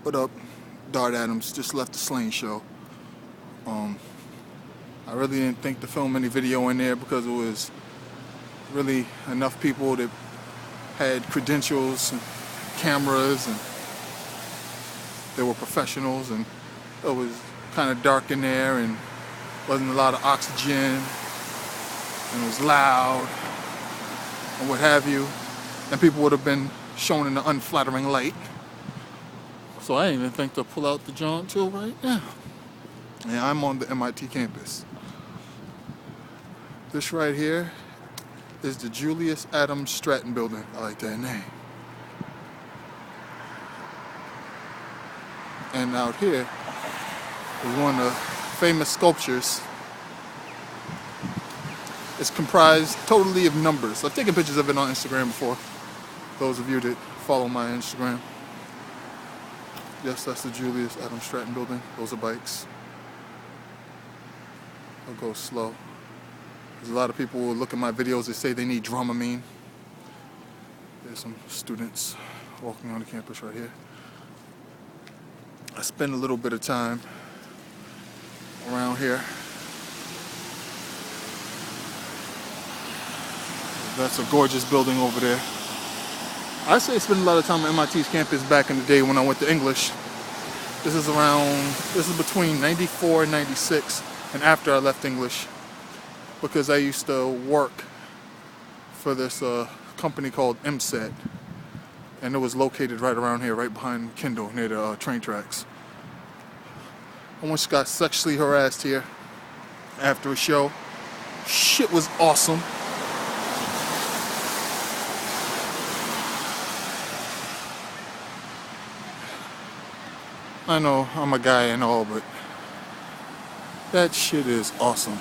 What up? Dart Adams. Just left the Slaine show. I really didn't think to film any video in there because it was really enough people that had credentials and cameras and they were professionals, and it was kind of dark in there and wasn't a lot of oxygen and it was loud and what have you, and people would have been shown in an unflattering light. So I didn't even think to pull out the John till right now. Yeah, I'm on the MIT campus. This right here is the Julius Adams Stratton building. I like that name. And out here is one of the famous sculptures. It's comprised totally of numbers. I've taken pictures of it on Instagram before. Those of you that follow my Instagram. Yes, that's the Julius Adams Stratton building. Those are bikes. I'll go slow. There's a lot of people who look at my videos that say they need Dramamine. There's some students walking on the campus right here. I spend a little bit of time around here. That's a gorgeous building over there. I say I spent a lot of time on MIT's campus back in the day when I went to English. This is between 94 and 96 and after I left English, because I used to work for this company called MSET, and it was located right around here, right behind Kendall, near the train tracks. I once got sexually harassed here after a show. Shit was awesome. I know I'm a guy and all, but that shit is awesome.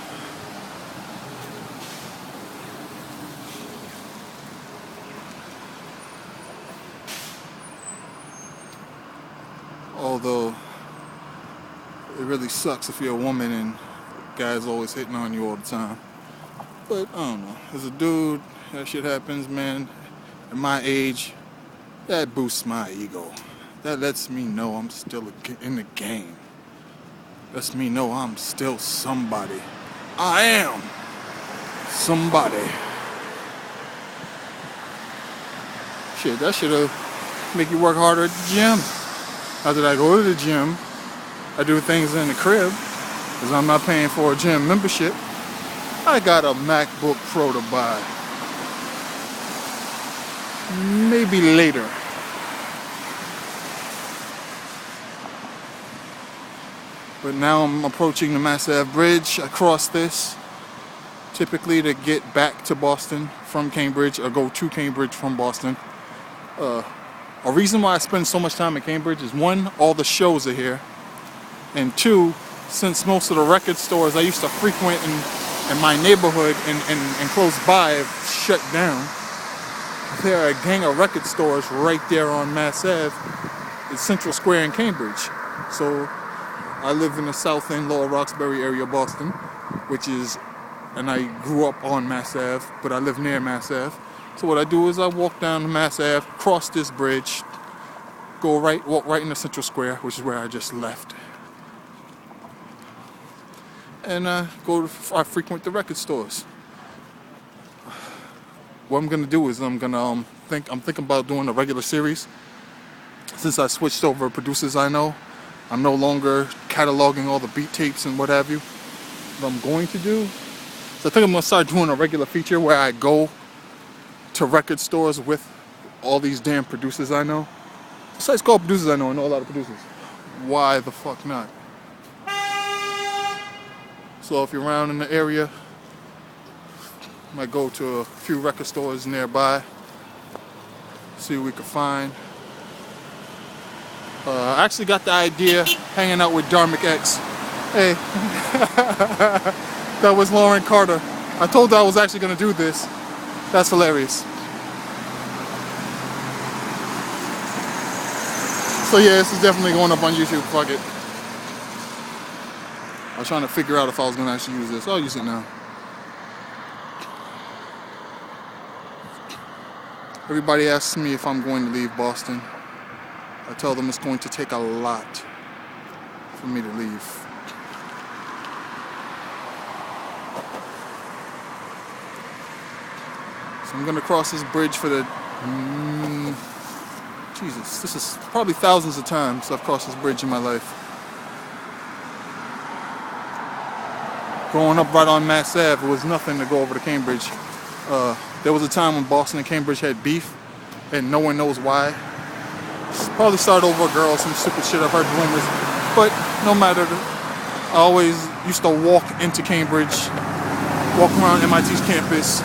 Although it really sucks if you're a woman and guys always hitting on you all the time. But I don't know. As a dude, that shit happens, man. At my age, that boosts my ego. That lets me know I'm still in the game. Lets me know I'm still somebody. I am somebody. Shit, that should've make you work harder at the gym. After I go to the gym, I do things in the crib, because I'm not paying for a gym membership. I got a MacBook Pro to buy. Maybe later. But now I'm approaching the Ave Bridge. I cross this typically to get back to Boston from Cambridge, or go to Cambridge from Boston. A reason why I spend so much time at Cambridge is, one, all the shows are here, and two, since most of the record stores I used to frequent in my neighborhood and close by have shut down, there are a gang of record stores right there on Mass Ave in Central Square in Cambridge. So I live in the South End, Lower Roxbury area of Boston, and I grew up on Mass Ave, but I live near Mass Ave. So what I do is I walk down to Mass Ave, cross this bridge, walk right into Central Square, which is where I just left. And I frequent the record stores. What I'm gonna do is I'm thinking about doing a regular series. Since I switched over to ProducersIKnow, I'm no longer cataloging all the beat tapes and what have you. What I'm going to do, so I think I'm gonna start doing a regular feature where I go to record stores with all these damn producers I know. The site's called ProducersIKnow. I know a lot of producers. Why the fuck not? So if you're around in the area, might go to a few record stores nearby, see what we can find. I actually got the idea hanging out with Dharmic X. Hey, that was Lauren Carter. I told her I was actually gonna do this. That's hilarious. So yeah, this is definitely going up on YouTube. Fuck it. I was trying to figure out if I was gonna actually use this. I'll use it now. Everybody asks me if I'm going to leave Boston. I tell them it's going to take a lot for me to leave. So I'm going to cross this bridge for the... Jesus, this is probably thousands of times I've crossed this bridge in my life. Growing up right on Mass Ave, it was nothing to go over to Cambridge. There was a time when Boston and Cambridge had beef, and no one knows why. Probably started over a girl, some stupid shit, I've heard rumors. But no matter, I always used to walk into Cambridge, walk around MIT's campus,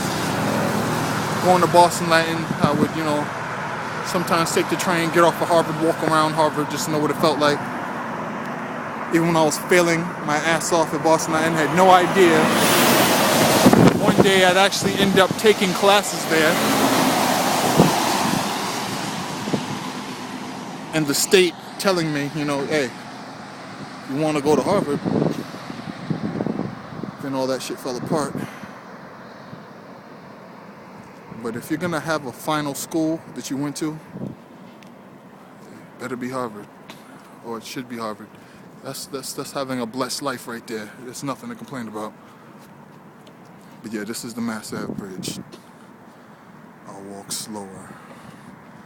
going to Boston Latin. I would, sometimes take the train, get off of Harvard, walk around Harvard just to know what it felt like. Even when I was failing my ass off at Boston Latin, I had no idea. One day I'd actually end up taking classes there. And the state telling me, hey, you want to go to Harvard? Then all that shit fell apart. But if you're gonna have a final school that you went to, it better be Harvard, or it should be Harvard. That's having a blessed life right there. There's nothing to complain about. But yeah, this is the Mass Ave Bridge. I'll walk slower,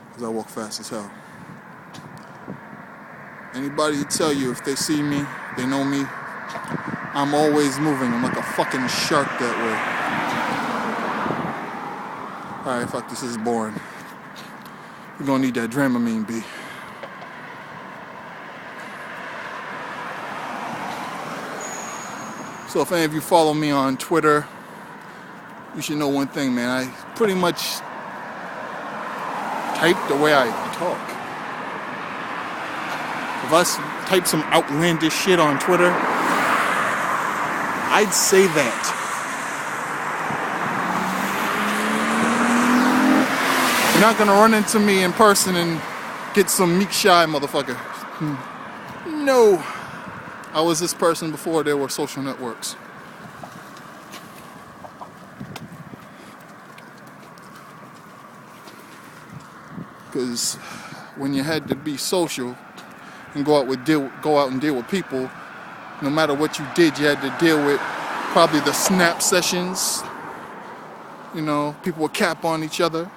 because I walk fast as hell. Anybody tell you if they see me, they know me, I'm always moving. I'm like a fucking shark that way. Alright, fuck, this is boring. We're gonna need that Dramamine, B. So if any of you follow me on Twitter, you should know one thing, man. I pretty much type the way I talk. If I type some outlandish shit on Twitter, I'd say that. You're not gonna run into me in person and get some meek shy motherfucker. No. I was this person before there were social networks. Because when you had to be social and go out and deal with people, no matter what you did, you had to deal with probably the snap sessions. People would cap on each other.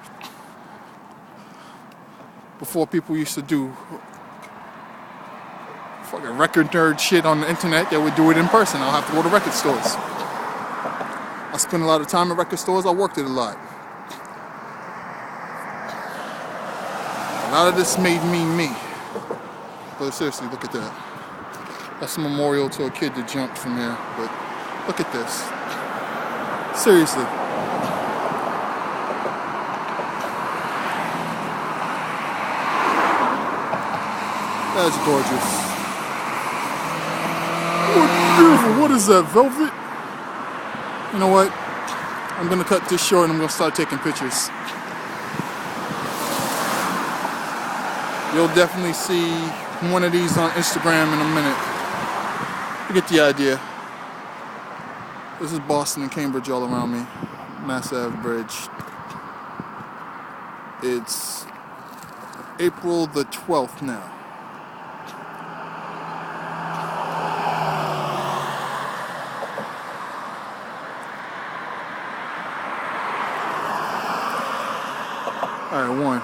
Before, people used to do fucking record nerd shit on the internet, they would do it in person. I'll have to go to record stores. I spent a lot of time at record stores. I worked it a lot. A lot of this made me. But seriously, look at that. That's a memorial to a kid that jumped from there. But look at this. Seriously. That's gorgeous. Oh, beautiful. What is that, velvet? You know what? I'm going to cut this short and I'm going to start taking pictures. You'll definitely see one of these on Instagram in a minute. You get the idea. This is Boston and Cambridge all around me. Mass Ave Bridge. It's April the 12th now. Alright, one.